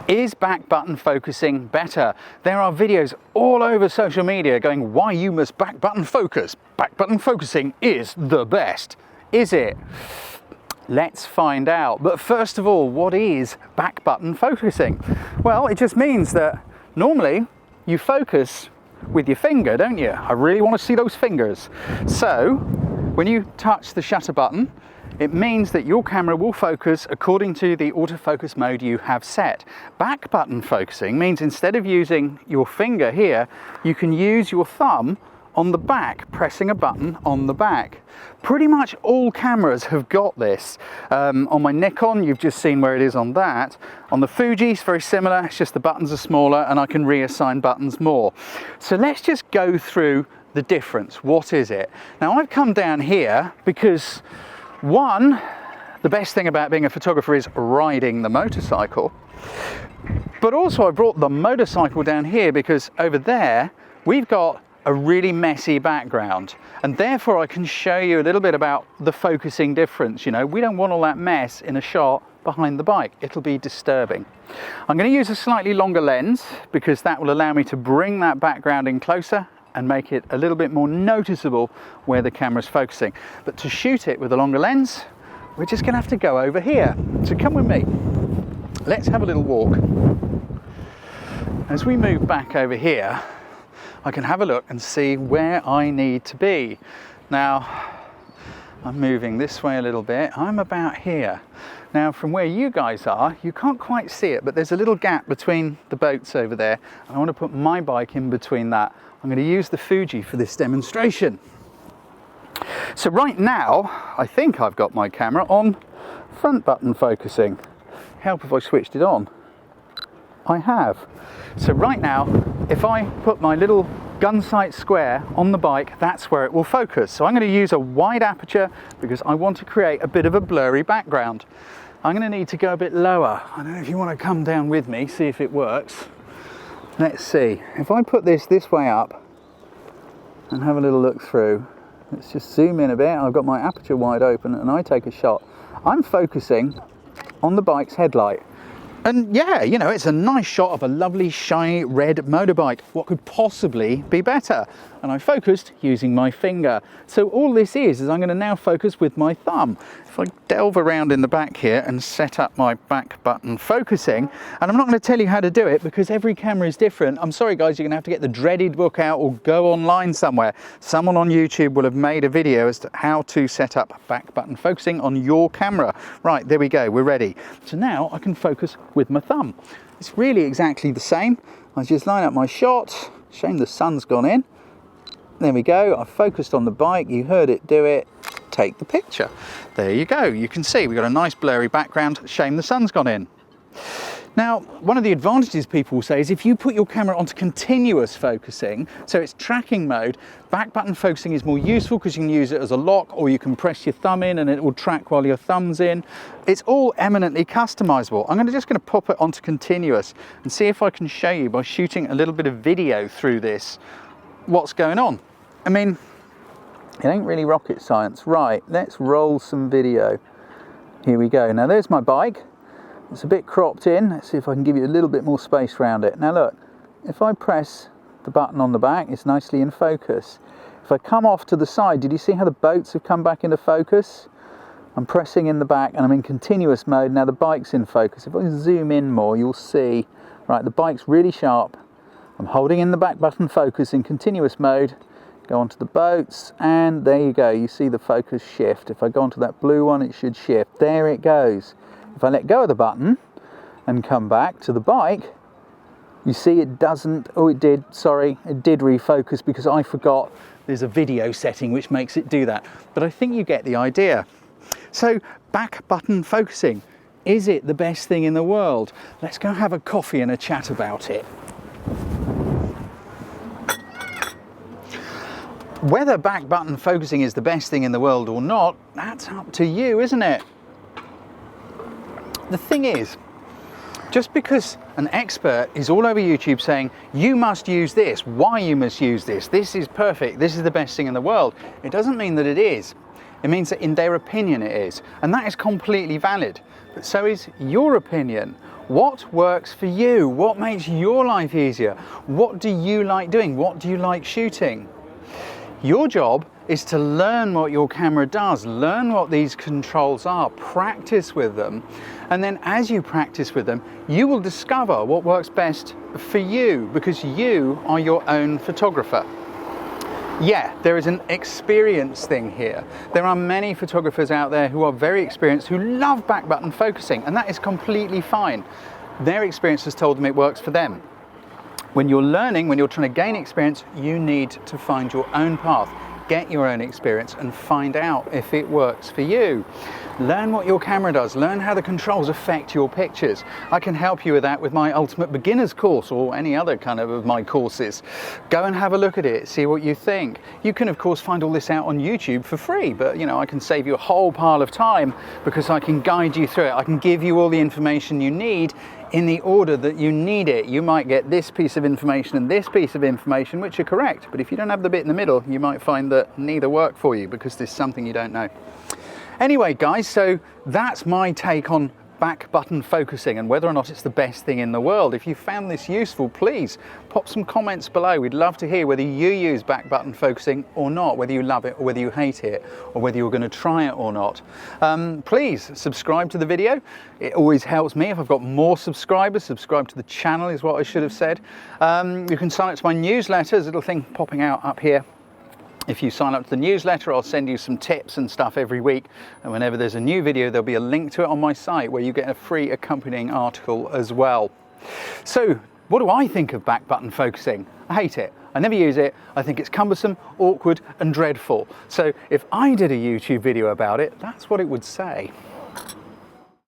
Is back button focusing better? There are videos all over social media going, why you must back button focus. Back button focusing is the best. Is it? Let's find out. But first of all, what is back button focusing? Well, it just means that normally you focus with your finger, don't you? I really want to see those fingers. So when you touch the shutter button, it means that your camera will focus according to the autofocus mode you have set. Back button focusing means instead of using your finger here, you can use your thumb on the back, pressing a button on the back. Pretty much all cameras have got this. On my Nikon, you've just seen where it is on that. On the Fuji, it's very similar, it's just the buttons are smaller and I can reassign buttons more. So let's just go through the difference. What is it? Now I've come down here because one, the best thing about being a photographer is riding the motorcycle. But also I brought the motorcycle down here because over there we've got a really messy background, and therefore I can show you a little bit about the focusing difference. You know, we don't want all that mess in a shot behind the bike. It'll be disturbing. I'm going to use a slightly longer lens because that will allow me to bring that background in closer and make it a little bit more noticeable where the camera's focusing. But to shoot it with a longer lens, we're just gonna have to go over here. So come with me. Let's have a little walk. As we move back over here, I can have a look and see where I need to be. Now, I'm moving this way a little bit. I'm about here. Now, from where you guys are, you can't quite see it, but there's a little gap between the boats over there. I want to put my bike in between that. I'm going to use the Fuji for this demonstration. So right now, I think I've got my camera on front button focusing. Help if I switched it on. I have. So right now, if I put my little gun sight square on the bike, that's where it will focus. So I'm going to use a wide aperture because I want to create a bit of a blurry background. I'm going to need to go a bit lower. I don't know if you want to come down with me, see if it works. Let's see, if I put this way up and have a little look through, let's just zoom in a bit. I've got my aperture wide open and I take a shot. I'm focusing on the bike's headlight. And yeah, you know, it's a nice shot of a lovely shiny red motorbike. What could possibly be better? And I focused using my finger. So all this is I'm going to now focus with my thumb. If I delve around in the back here and set up my back button focusing, and I'm not going to tell you how to do it because every camera is different. I'm sorry guys, you're going to have to get the dreaded book out or go online somewhere. Someone on YouTube will have made a video as to how to set up back button focusing on your camera. Right, there we go, we're ready. So now I can focus with my thumb. It's really exactly the same. I just line up my shot. Shame the sun's gone in. There we go, I've focused on the bike, you heard it do it, take the picture. There you go, you can see we've got a nice blurry background, shame the sun's gone in. Now, one of the advantages people will say is if you put your camera onto continuous focusing, so it's tracking mode, back button focusing is more useful because you can use it as a lock or you can press your thumb in and it will track while your thumb's in. It's all eminently customizable. I'm just going to pop it onto continuous and see if I can show you by shooting a little bit of video through this what's going on. I mean, it ain't really rocket science. Right, let's roll some video. Here we go. Now there's my bike. It's a bit cropped in. Let's see if I can give you a little bit more space around it. Now look, if I press the button on the back, it's nicely in focus. If I come off to the side, did you see how the boats have come back into focus? I'm pressing in the back and I'm in continuous mode. Now the bike's in focus. If I zoom in more, you'll see, right, the bike's really sharp. I'm holding in the back button focus in continuous mode. Go onto the boats and there you go. You see the focus shift. If I go onto that blue one, it should shift. There it goes. If I let go of the button and come back to the bike, you see it doesn't, oh it did, sorry, it did refocus because I forgot there's a video setting which makes it do that. But I think you get the idea. So back button focusing, is it the best thing in the world? Let's go have a coffee and a chat about it. Whether back button focusing is the best thing in the world or not, that's up to you, isn't it? The thing is, just because an expert is all over YouTube saying, you must use this, why you must use this is perfect, this is the best thing in the world, it doesn't mean that it is. It means that in their opinion it is, and that is completely valid. But so is your opinion. What works for you? What makes your life easier? What do you like doing? What do you like shooting? Your job is to learn what your camera does, learn what these controls are, practice with them, and then as you practice with them, you will discover what works best for you, because you are your own photographer. Yeah, there is an experience thing here. There are many photographers out there who are very experienced, who love back button focusing, and that is completely fine. Their experience has told them it works for them. When you're learning, when you're trying to gain experience, you need to find your own path. Get your own experience and find out if it works for you. Learn what your camera does, learn how the controls affect your pictures. I can help you with that with my Ultimate Beginner's course or any other kind of my courses. Go and have a look at it, see what you think. You can of course find all this out on YouTube for free, but you know, I can save you a whole pile of time because I can guide you through it. I can give you all the information you need in the order that you need it. You might get this piece of information and this piece of information, which are correct, but if you don't have the bit in the middle, you might find that neither work for you because there's something you don't know. Anyway guys, so that's my take on back button focusing and whether or not it's the best thing in the world. If you found this useful, please pop some comments below. We'd love to hear whether you use back button focusing or not, whether you love it or whether you hate it, or whether you're going to try it or not. Please subscribe to the video. It always helps me. If I've got more subscribers, subscribe to the channel is what I should have said. You can sign up to my newsletter. There's a little thing popping out up here. If you sign up to the newsletter, I'll send you some tips and stuff every week, and whenever there's a new video, there'll be a link to it on my site where you get a free accompanying article as well. So what do I think of back button focusing? I hate it. I never use it. I think it's cumbersome, awkward and dreadful. So if I did a YouTube video about it, that's what it would say.